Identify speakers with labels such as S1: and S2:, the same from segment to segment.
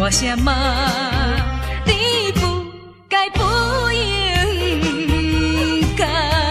S1: 我什么你不该不应该。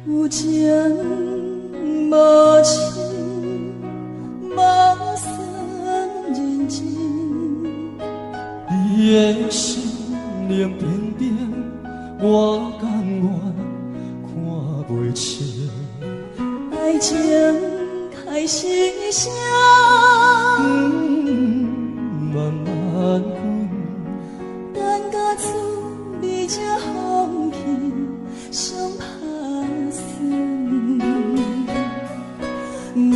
S1: 有情无情，无算认真。
S2: 你的心冷冰冰，我甘愿看袂清。
S1: 爱情开始声，
S2: 慢慢滚，
S1: 等甲滋味才放弃，伤拍算。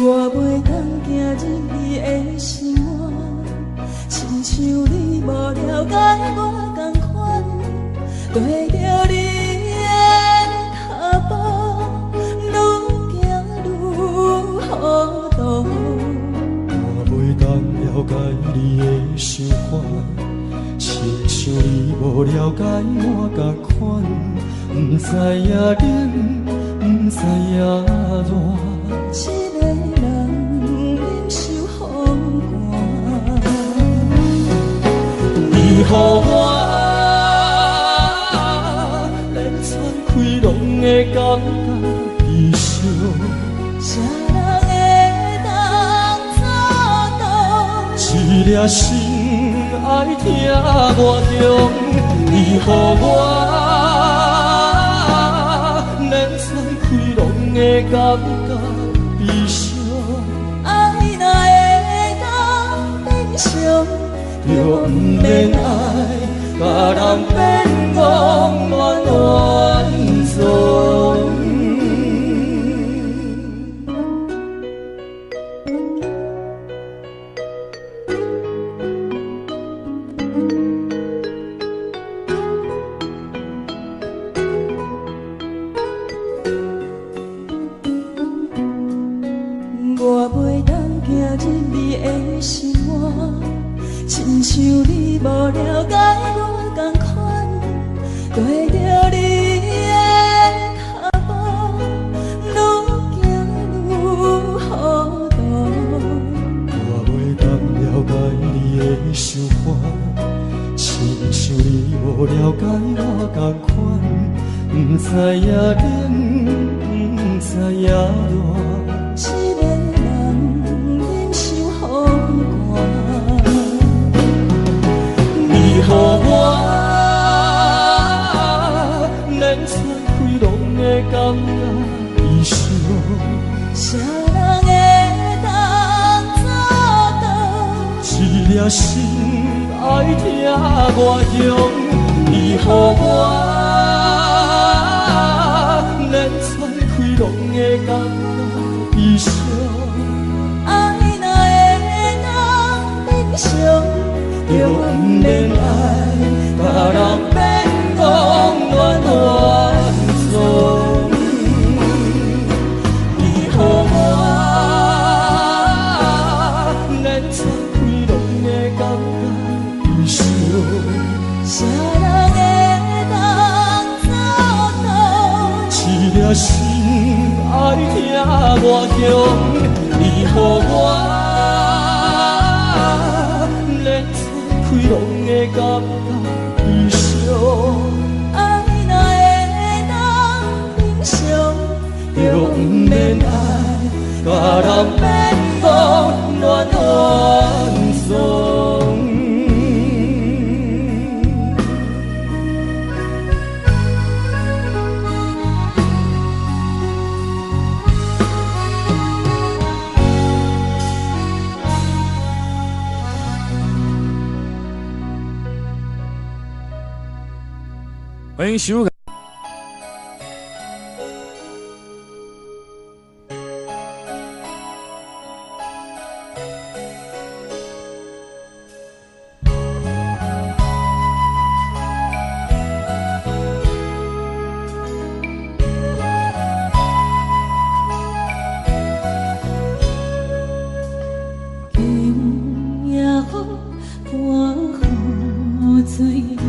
S1: 我袂当行入你的心窝，亲像你无了解我同款，跟着你的脚步，愈行愈糊涂。
S2: 我袂当了解你的想法，亲像你无了解我同款，不知影冷，不知影热。
S1: 一个人忍受风寒，
S2: 你予我连喘气拢会感觉悲伤。
S1: 啥人会当做到？
S2: 一粒心爱听我中，你予我连喘气拢会感觉悲伤。
S1: 爱若会当变伤，
S2: 就不免爱，甲人变戆乱乱总。
S1: 我袂当行入你的心窝，亲像你无了解我同款，跟着你的脚步，愈行愈糊涂。
S2: 我袂当了解你的想法，亲像你无了解我同款，不知影冷，不知影热。
S1: 一个人忍受风寒，
S2: 你予我连喘气拢会感觉悲伤。
S1: 啥人会当做到？
S2: 一粒心爱听我中，你予我连喘气拢会感觉悲伤。
S1: 爱若会当变伤，
S2: 就不免爱，甲人变戆乱乱总。你予我连喘气拢会感觉悲伤。
S1: 啥人会当做到？
S2: 一粒心爱听我中，你予我连喘气拢会感觉悲伤。
S1: 爱若会当变伤，
S2: 就不免爱，甲人变戆乱乱总。
S3: 欢迎收看。
S1: 今夜雨，寒雨水冷，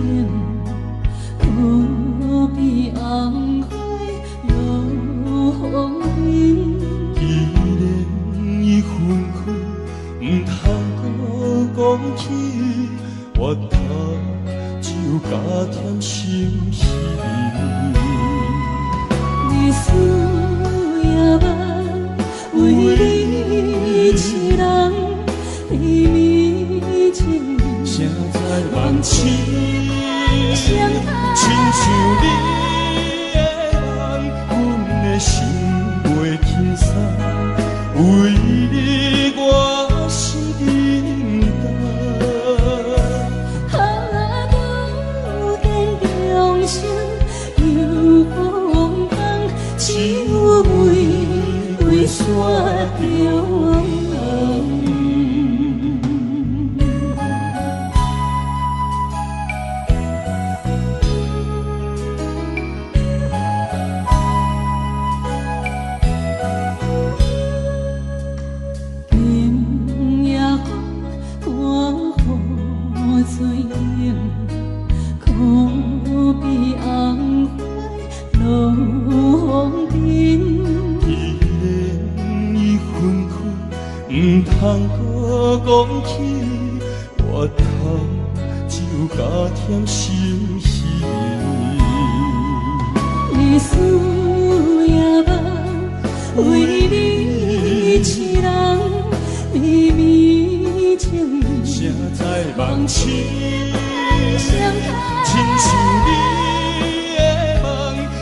S1: 痴人，秘密情意，
S2: 谁知梦醒，亲像你的梦，阮的心袂轻松，为你我是认
S1: 啊，不见众生又风风，只有为山中。
S2: 唔通搁讲起，我头就加添心事。
S1: 你思也梦，为你痴人，秘密情意，
S2: 谁知梦醒，亲像你的梦，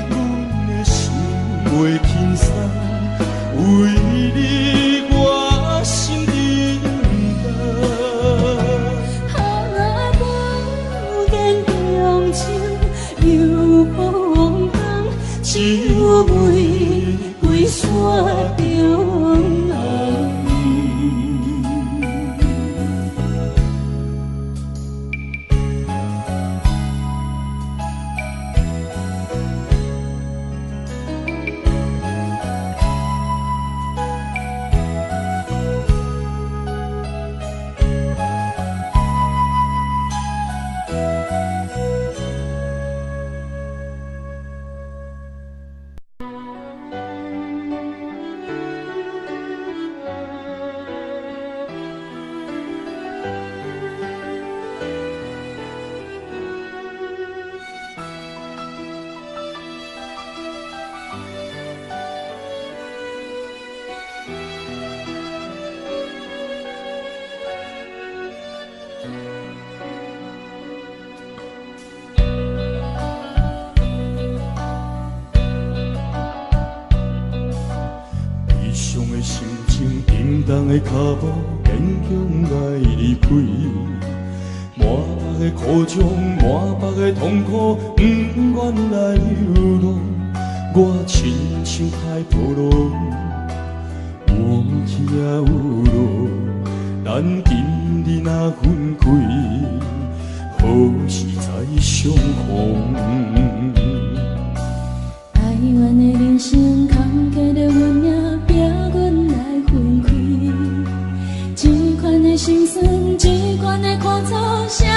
S2: 阮的心袂轻松，为你我心认
S1: 啊，不见众生又风风，只有为山中。心情平淡的脚步，勉强来离开。满腹的苦衷，满腹的痛苦，不愿来流浪。我亲像海波浪，有起也有落。咱今日若分开，何时再相逢？哀怨的人生，坎坷的运命，逼阮来分开。这款的心酸，这款的苦楚，谁人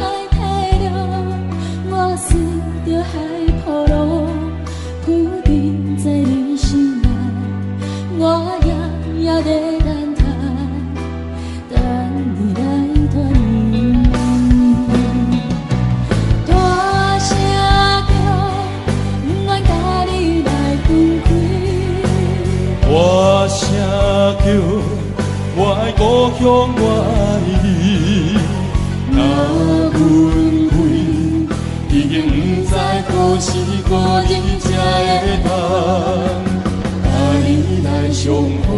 S1: 来体谅？我思着海波浪，浮沉在你心内，我夜夜在等待，等你来团圆。大声叫，不愿甲你来分开。
S2: 大声叫，我爱故乡，我爱你。若分开，已经不知何时何日才会通甲你来相逢。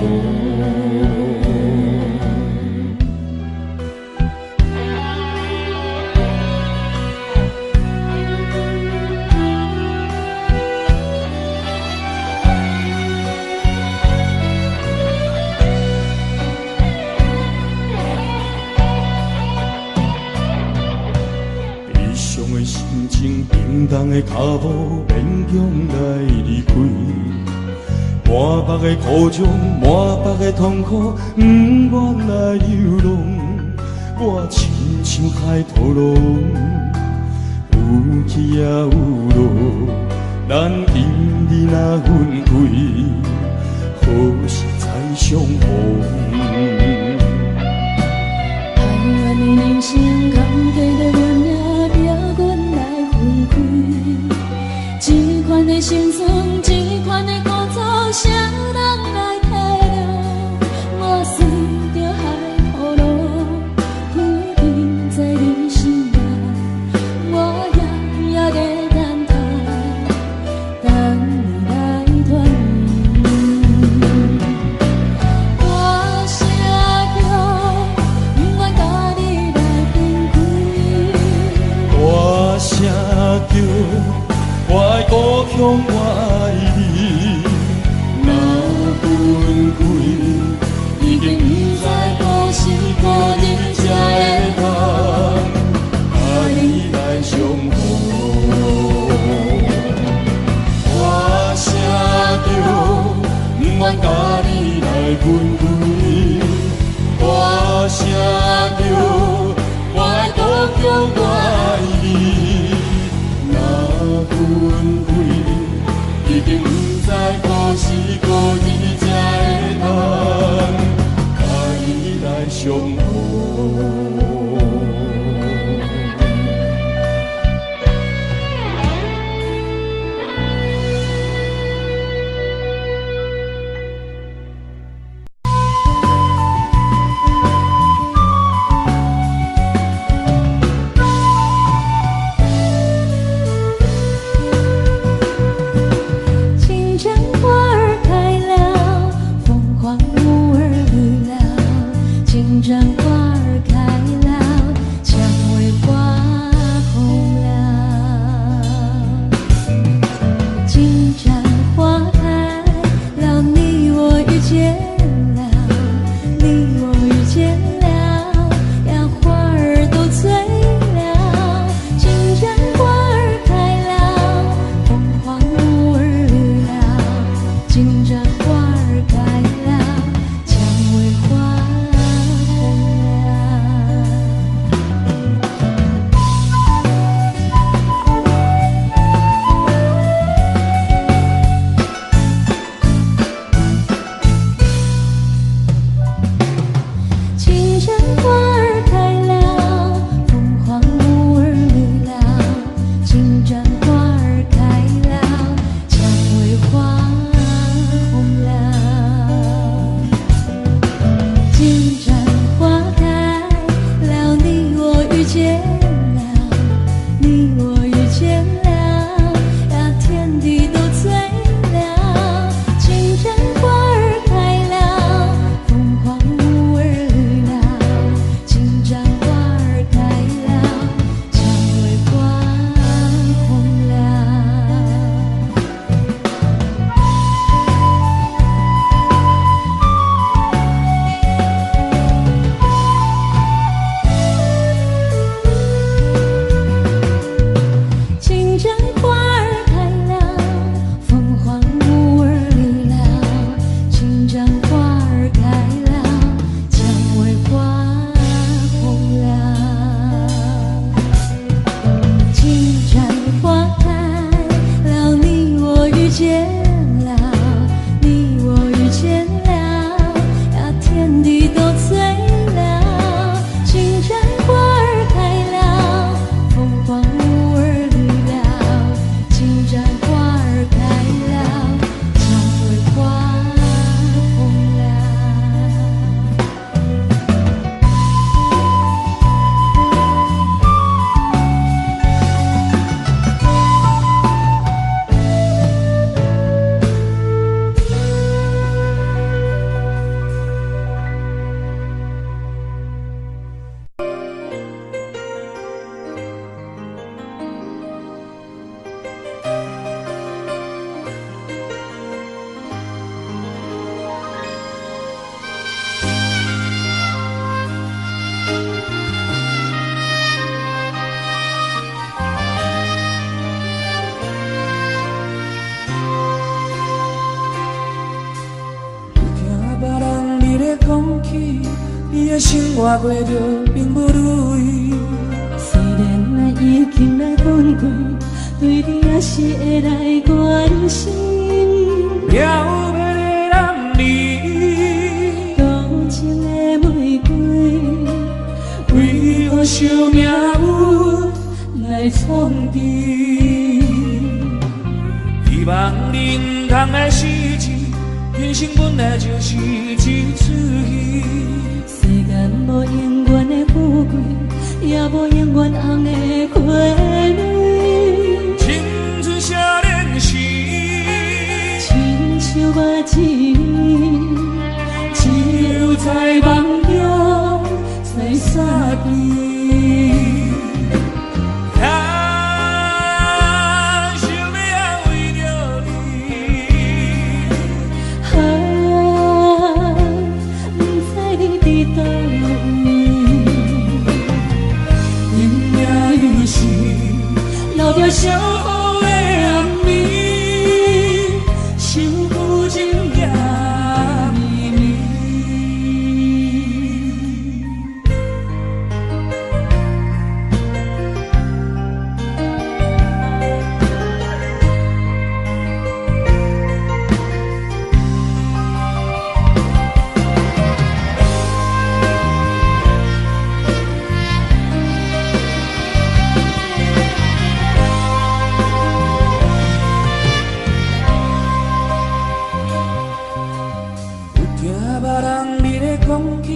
S2: 心情平淡的脚步，勉强来离开。满腹的苦衷，满腹的痛苦，不愿来流浪。我亲像海波浪，有起也有落。咱今日若分开，何时再相逢？
S1: 哀怨的人生，坎坷的运命。这款的心酸，这款的苦楚，谁人来体谅？我思
S2: 阮归，大声叫，我爱故乡，我爱你。若阮归，已经不知何时何日才会通，甲伊来相逢。
S4: 你的生活过着并不如意。
S1: 虽然已经来分开，对你还是会来关心。
S4: 了要的人离，
S1: 动情的玫瑰，
S4: 为何想命运来创治？希望你不通来失志，人生本来就是一出戏。
S1: 世间无永远的富贵，也无永远红的花蕊。
S4: 青春少年时，
S1: 亲像我一年，
S4: 只有在梦中才散去。小雨的暗暝，想父情也绵绵。讲起，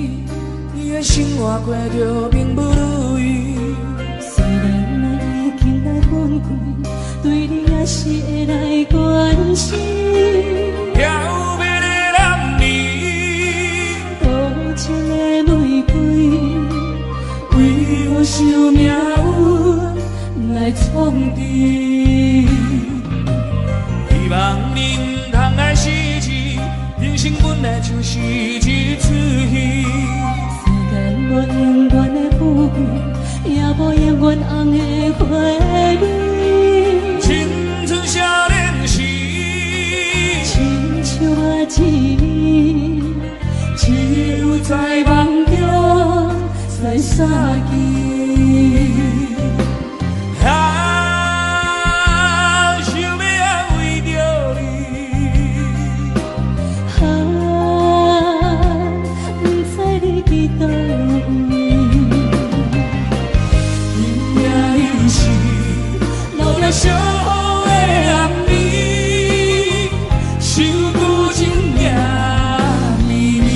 S4: 你的生活过着并不如意。
S1: 虽然我已经来分开，对你也是会来关心。
S4: 漂泊的男儿，
S1: 多情的玫瑰，为我受命运来创治。
S4: 希望你唔通来失志，人生本来就是一出戏。
S1: 世间无永远的富贵，也无永远红的花蕊。
S4: 青春少年时，
S1: 亲像我一年，只有在梦中在相见。
S4: 想要安慰着你，
S1: 不知你伫倒位。因命有时，留着相好的暗暝，守旧情也绵绵。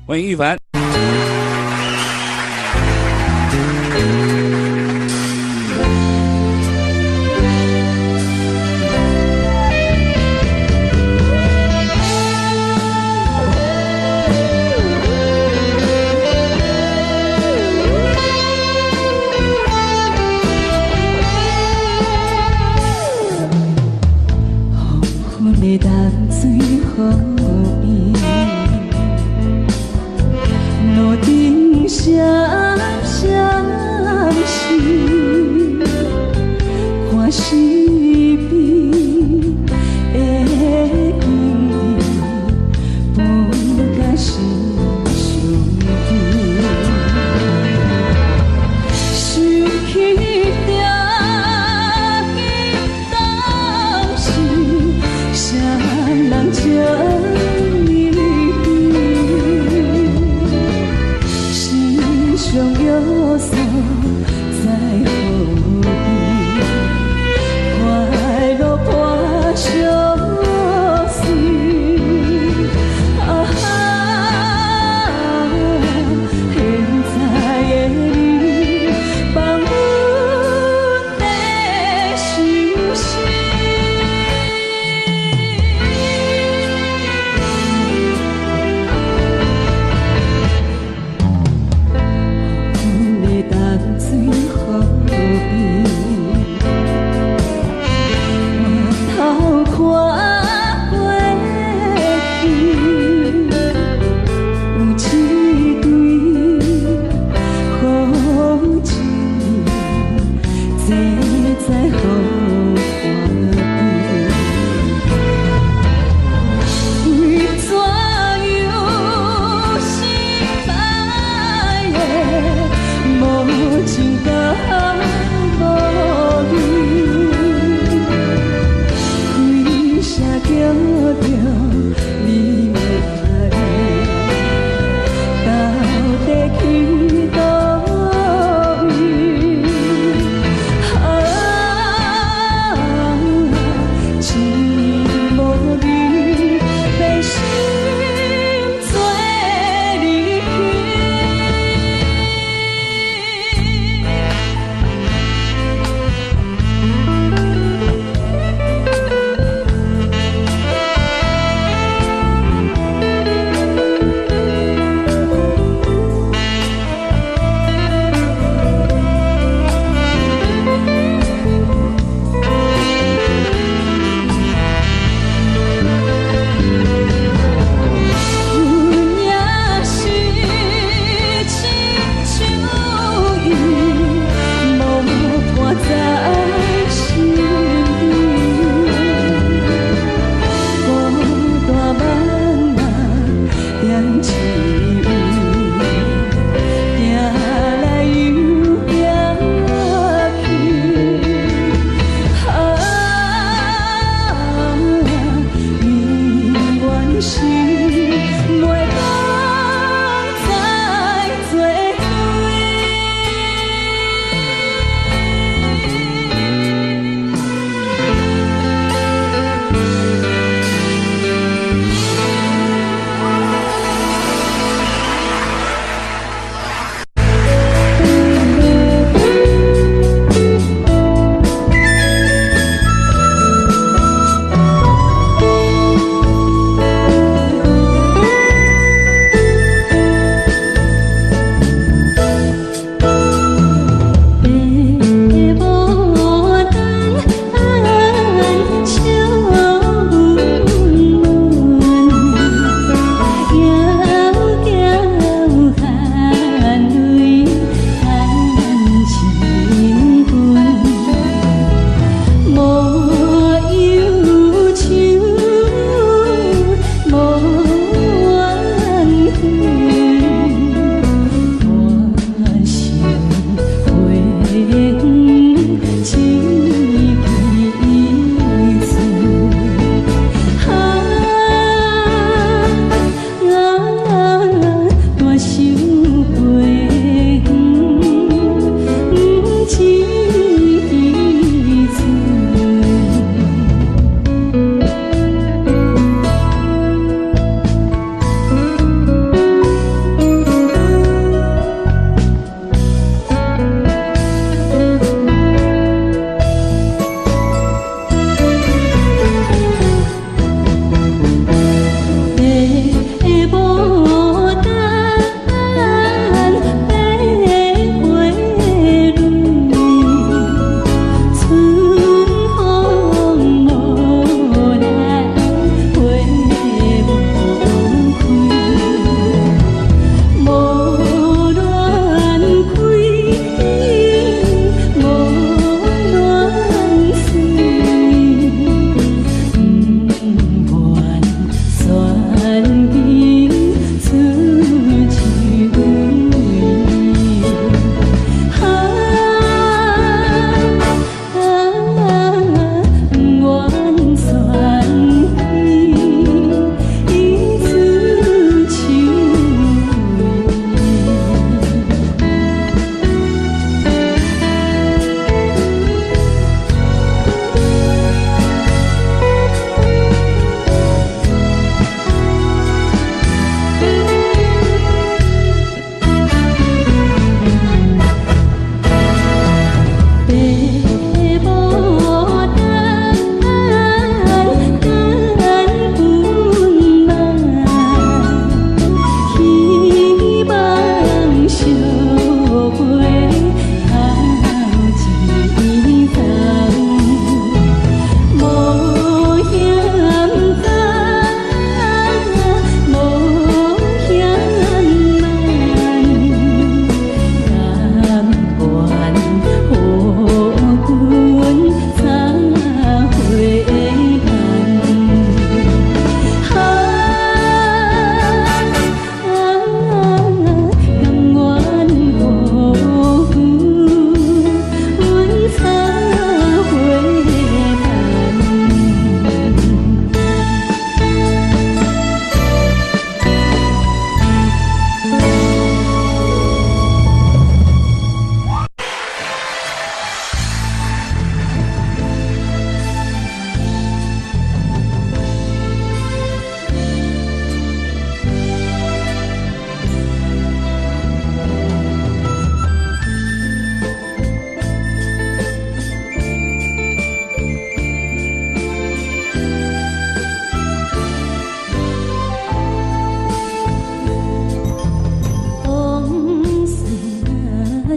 S3: 欢迎玉凡。
S1: 的淡水风边，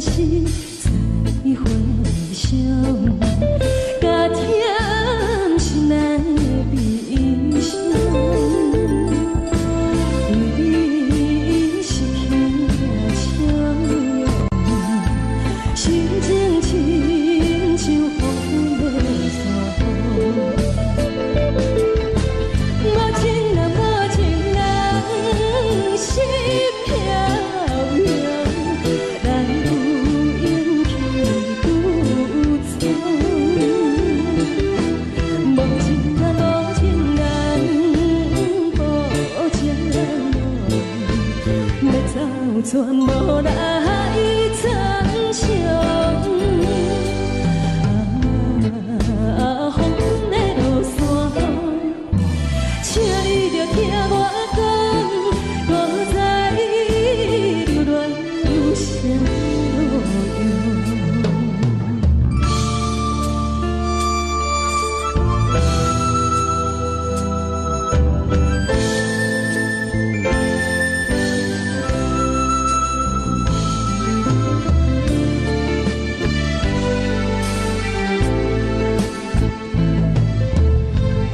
S1: 是再回想，甲甜心内的悲伤，为你失去了笑容，心情亲像风的山风。无情人，无情人，心飘扬。咱有勇气独闯。无情人，无情人，无情人，要走全无来参详。风的落山，请你着听我讲，搁再流恋有啥用？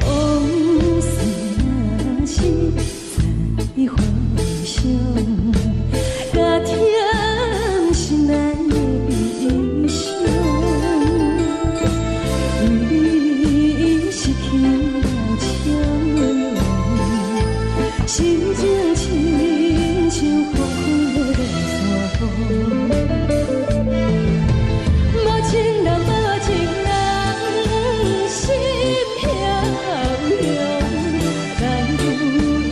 S1: 往事若是再回想，甲甜心内的悲伤，为你失去了笑容，心情亲像风的山风。无情人，无情人，心飘扬。咱有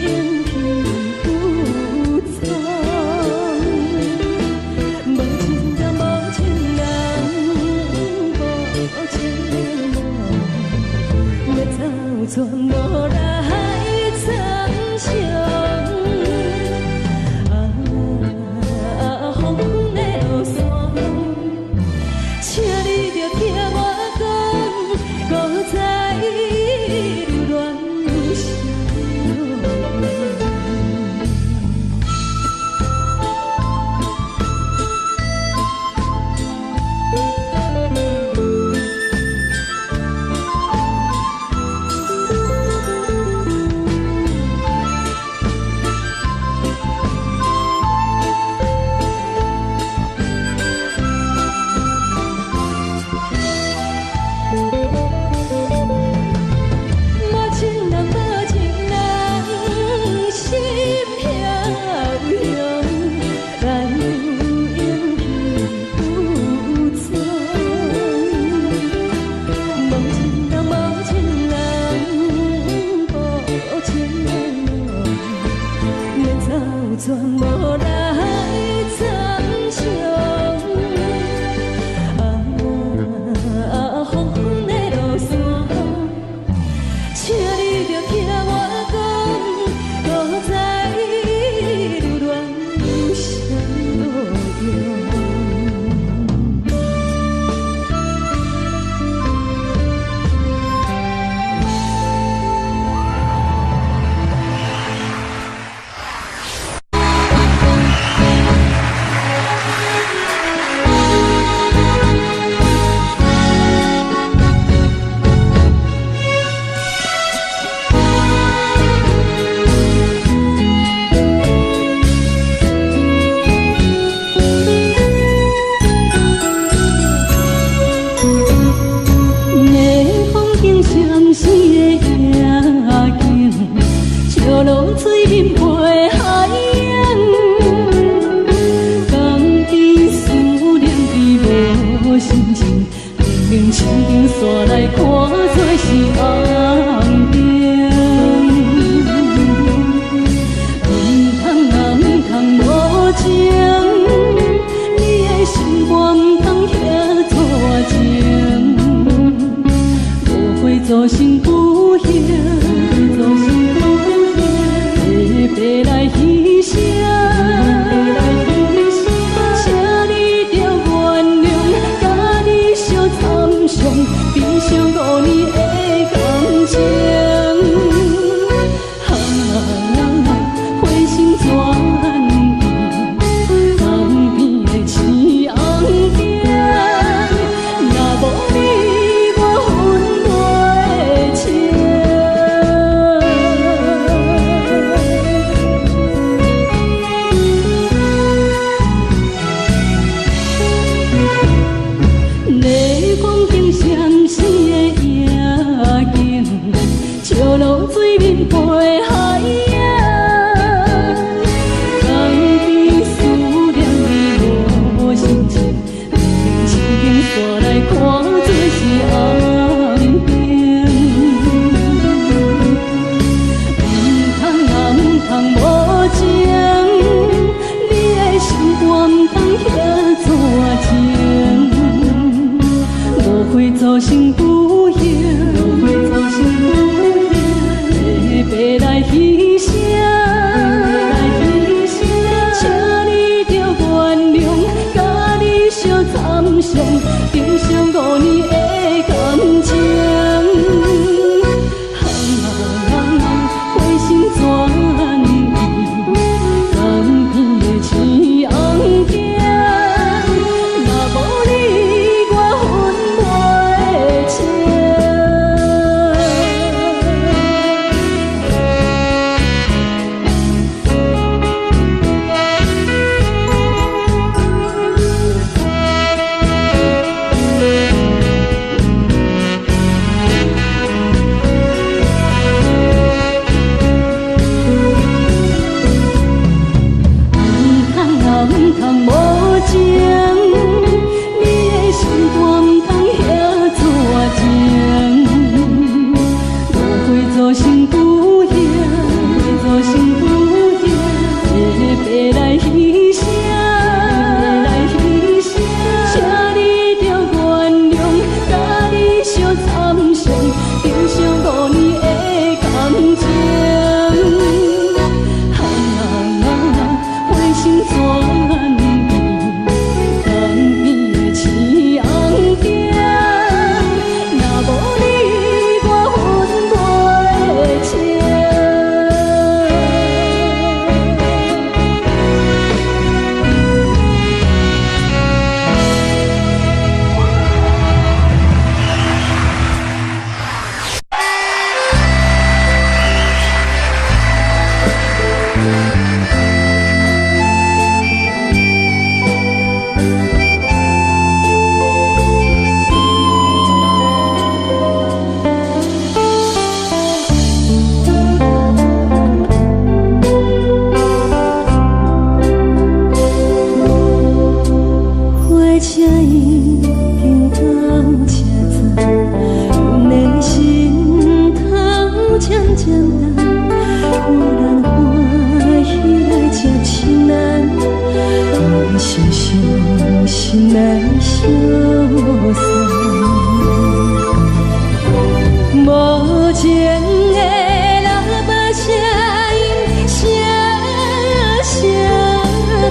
S1: 勇气独闯。无情人，无情人，无情人，要走全无来参详。风的落山，请你着听我讲，搁再流恋有啥用？无情人，无情人，心飘扬。咱有勇气独闯。无情人，无情人，无情人，要走全无来参详。风的落山，请你着听我讲，搁再流恋有啥用？夜风景相思的夜景，笑露水面陪海洋。甘甜思念比无心情，明明心顶山来看做是红灯。唔通啊，唔通无情，你的心肝唔通遐错情。无悔做成不幸，做成不幸，心内消散。无情的喇叭声音声声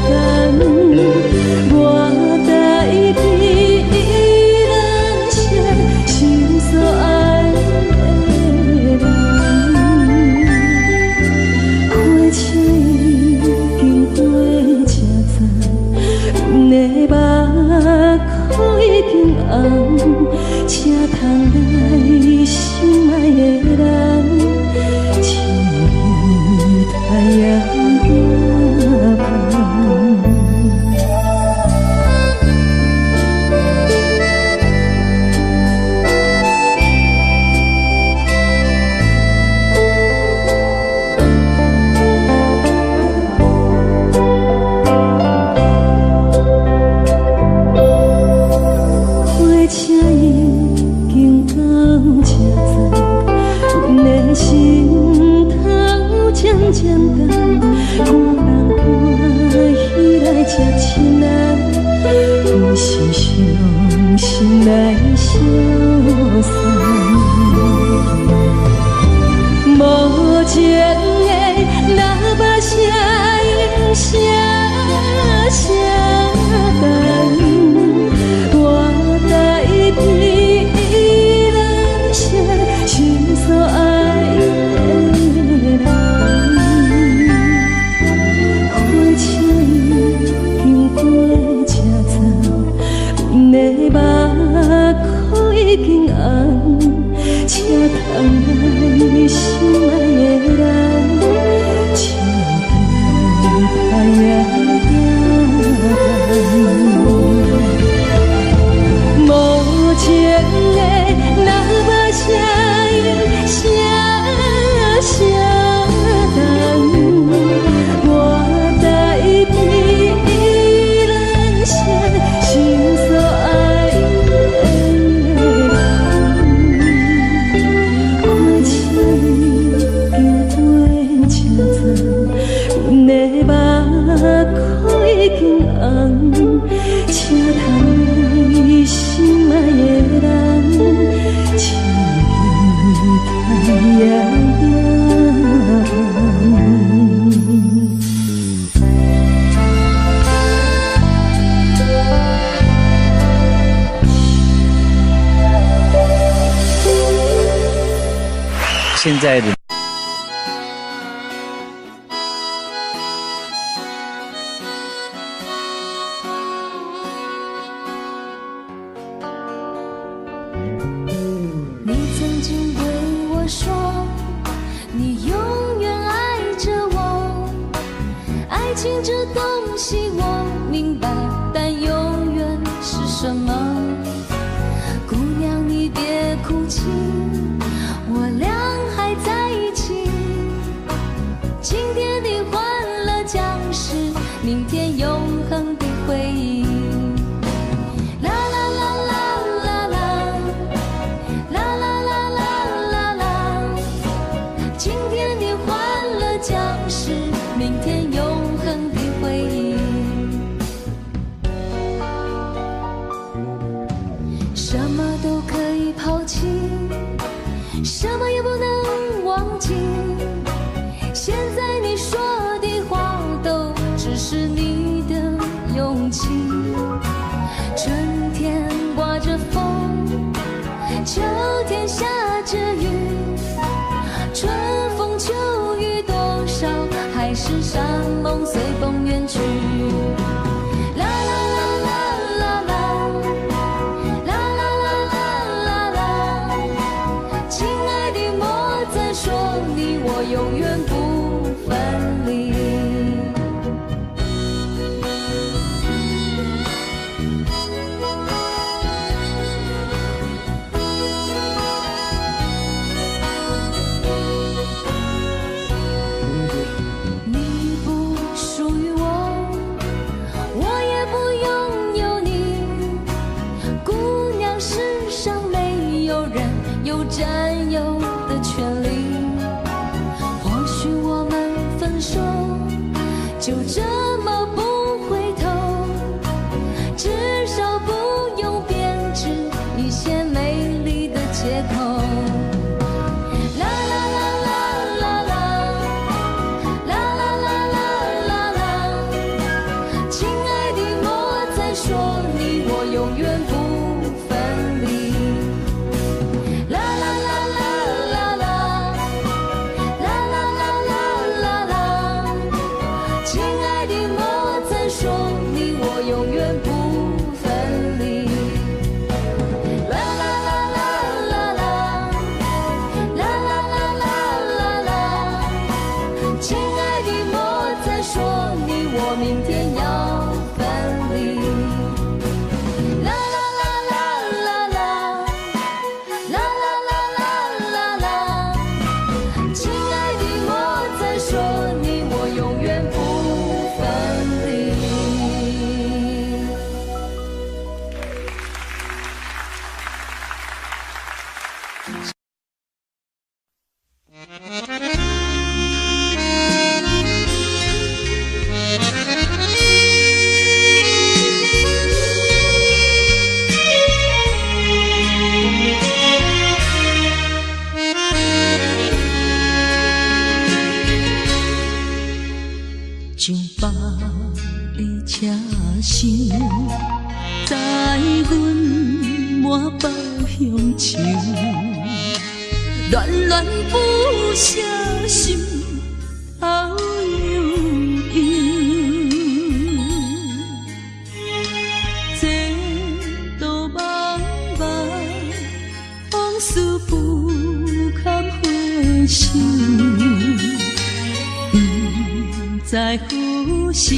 S1: 干，我代替人写心所爱的人。火车已经过车站，阮的目眶已经红，车窗内心爱的人，像日太阳夜晚。火车已经到车站，阮的心头渐渐重，赶人欢喜来吃亲爱，不是伤心来消散。无情的喇叭声音声声干，我代替人写心所爱的人。火车已经过车站，阮的目眶已经红，车窗内心爱的人，像日太阳夜晚。无情的喇叭声音声声干，我代替人写心所爱的人。火车已经过车站，阮的目眶已经红，车窗内心爱的人，像日太阳夜晚。
S3: 现在的
S5: 你曾经对我说，你永远爱着我。爱情这东西我明白，但永远是什么？姑娘你别哭泣，我俩还在一起。今天你换了僵尸，明天永恒的回忆。啦啦啦啦啦啦，啦啦啦啦啦啦。今天你换了僵尸，明天永恒的回忆。什么都可以抛弃，什么也不能忘记。现在你说的话都只是你的勇气。春天刮着风，秋天下着雨，春风秋雨多少，还是山盟随风远去。啦啦啦啦啦啦，啦啦啦啦啦，亲爱的莫再说你我永远不分离。你不属于我，我也不拥有你。姑娘，世上没有人有占有的权利。或许我们分手，就这么不回头，至少我明天要分离。啦啦啦啦啦啦，啦啦啦啦啦啦，亲爱的，我在说你我永远不分离。
S1: 将巴的车厢载阮满北乡愁，恋恋不舍心头悠悠，这道茫茫往事不堪回首。在何时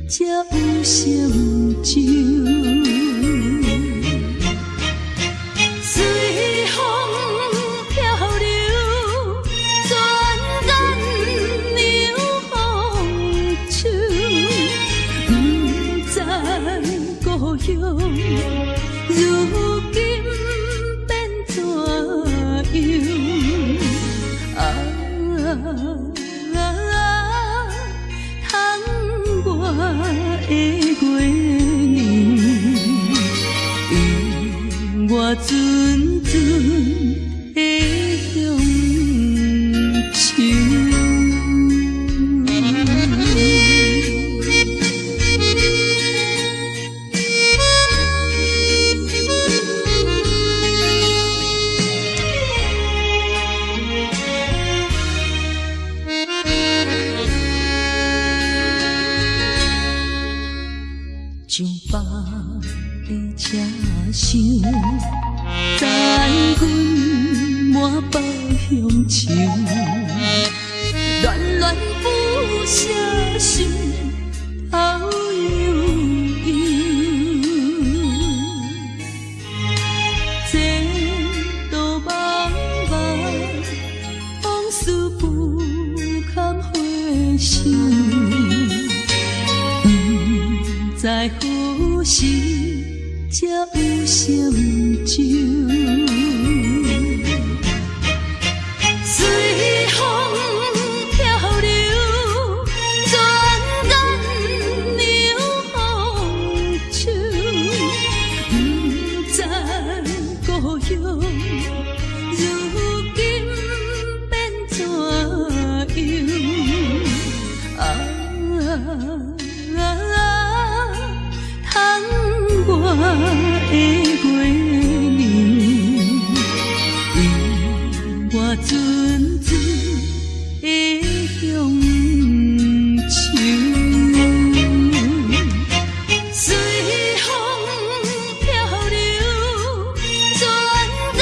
S1: 才有成就？随风漂流，转眼流风手，不知故乡如今变怎样？我的月娘，永我纯纯的乡愁。将巴的车厢载阮满北乡愁，恋恋不舍心头悠悠，这道茫茫往事不堪回首。在何时才有成就？随风漂流，转眼流风手，不知故乡如今变怎样？我的月娘，永我纯纯的乡愁。随风漂流，转眼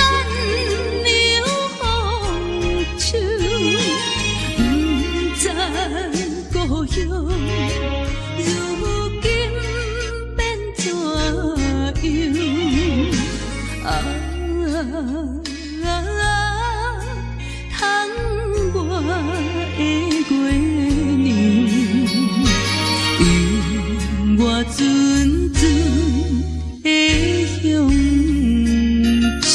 S1: 流风手，不知故乡如今变怎我的月娘，永我纯纯的乡愁。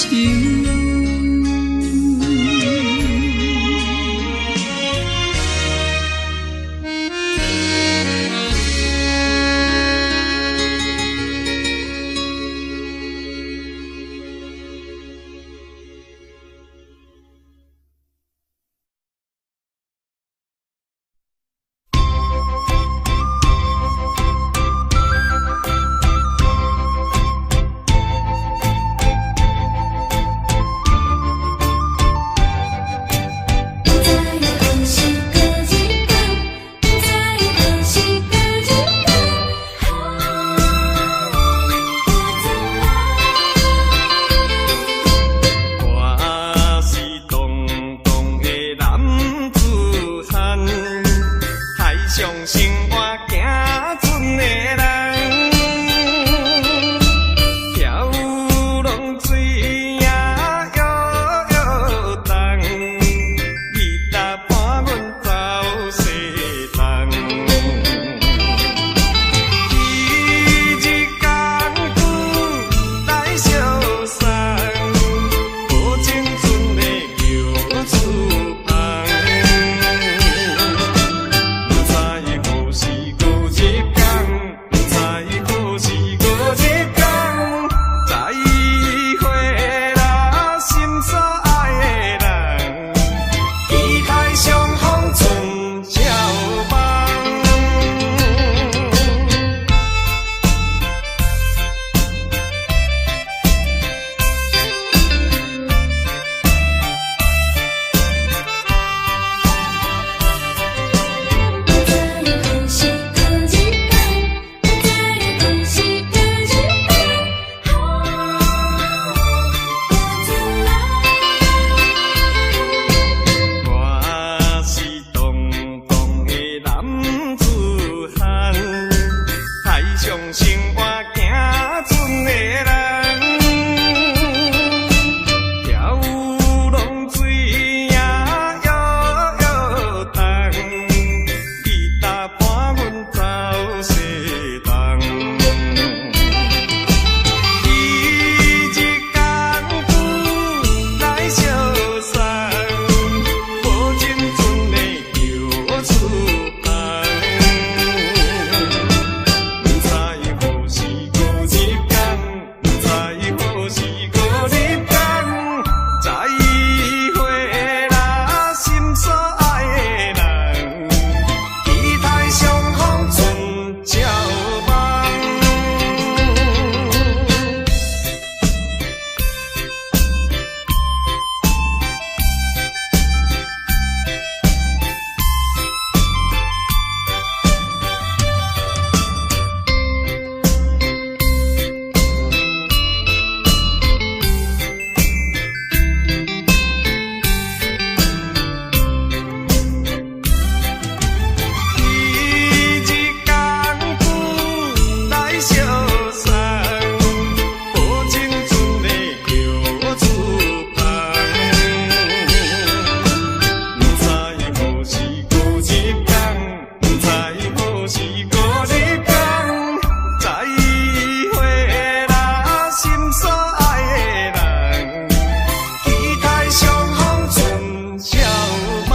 S6: 上生活。的人，跳浪水也摇摇动，你搭伴阮走西东。一日艰苦来相送，无情阵的叫厝旁。不知何时过一天，不知何时过一天，再会啦，心所爱的人，期待相逢春照梦。
S5: 不再有呼吸的地方，不再有呼吸的地方，好，我从来。
S6: 我是动荡的男子汉，海上生活行船的人，跳浪水也摇摇动，你搭伴阮走西东。一日艰苦来相送，无情阵的叫厝旁。不知何时过一天，不知何时过一天，再会啦，心所爱的人，期待相逢春照梦。一日艰苦来相送，无情阵的叫厝旁。不知何时过一天，不知何时过一天，再会啦，心所爱的人，期待相逢春照梦。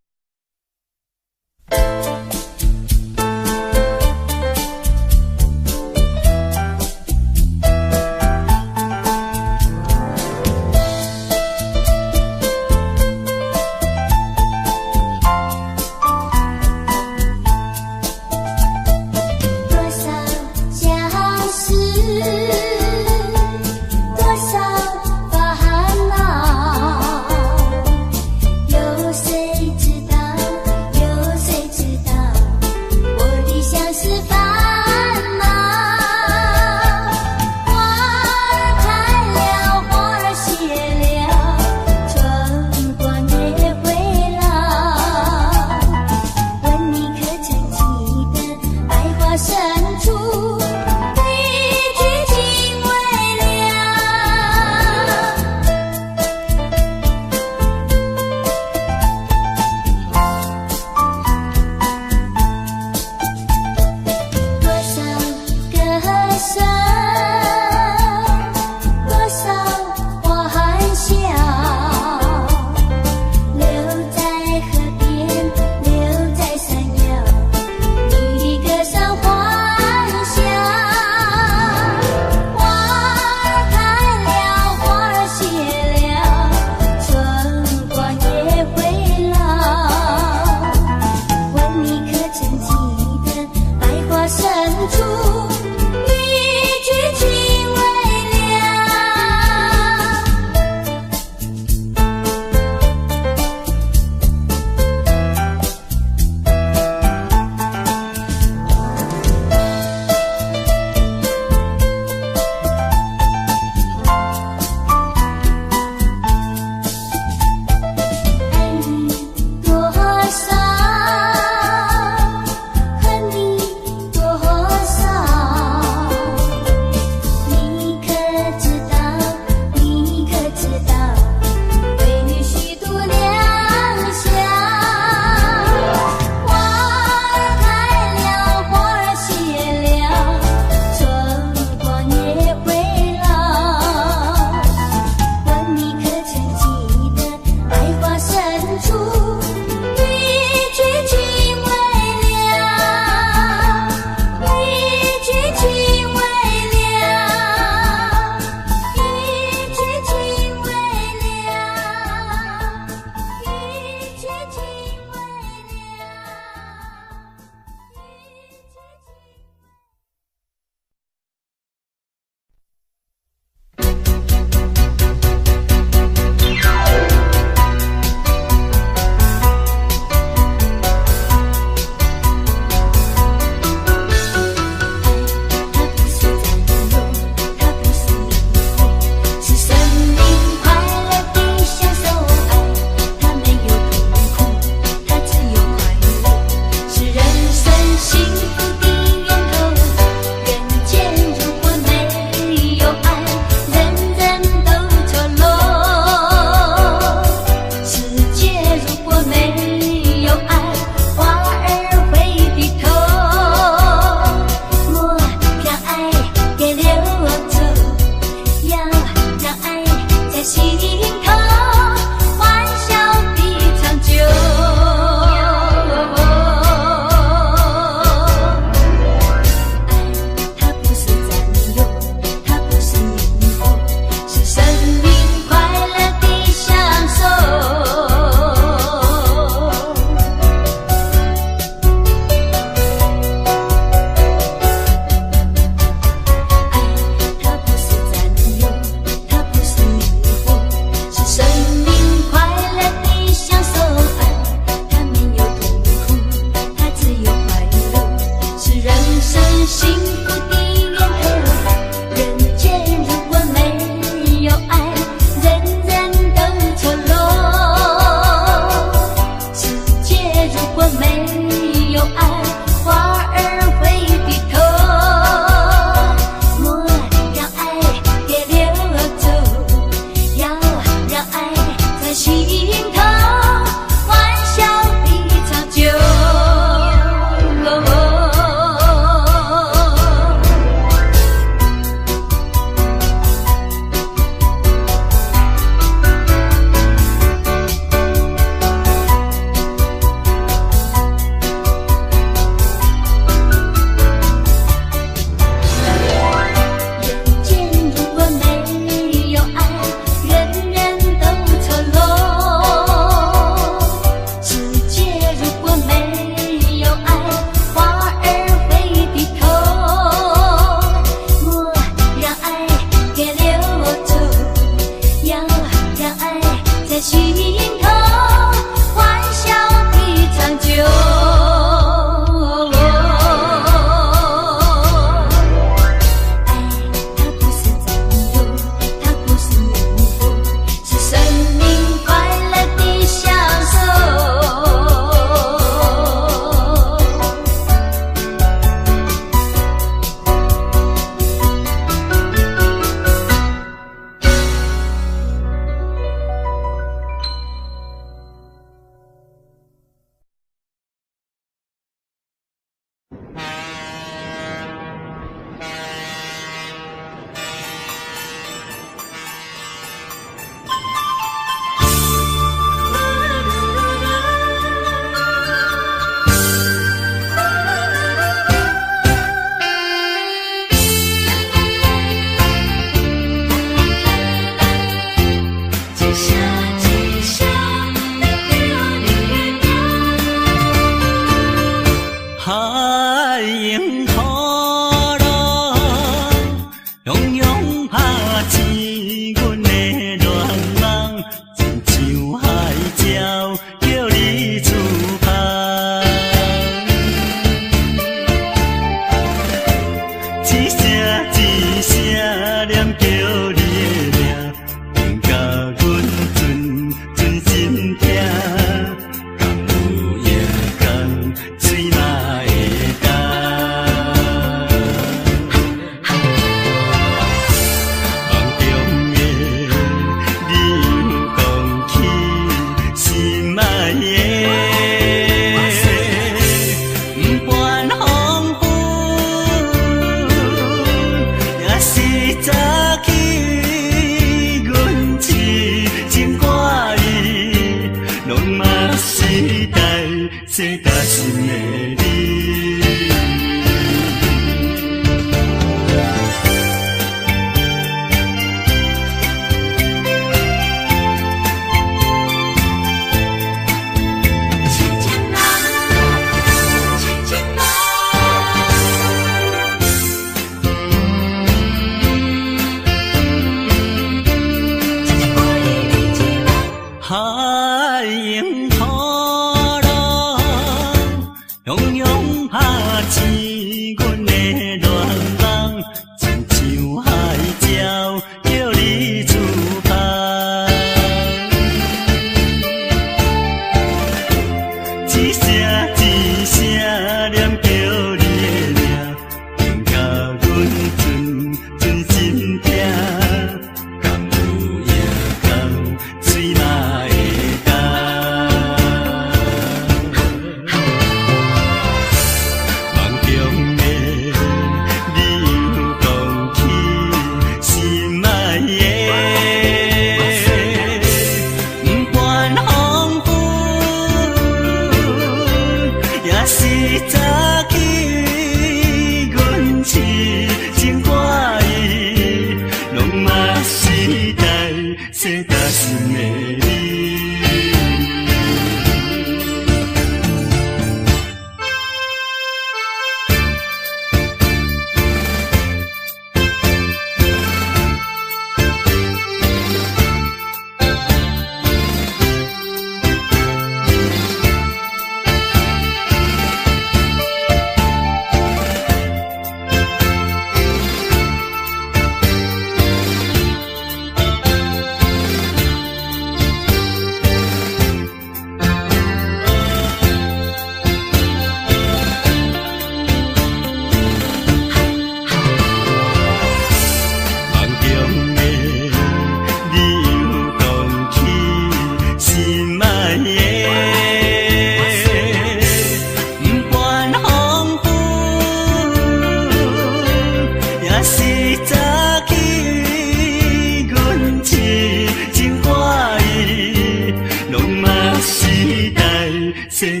S6: 世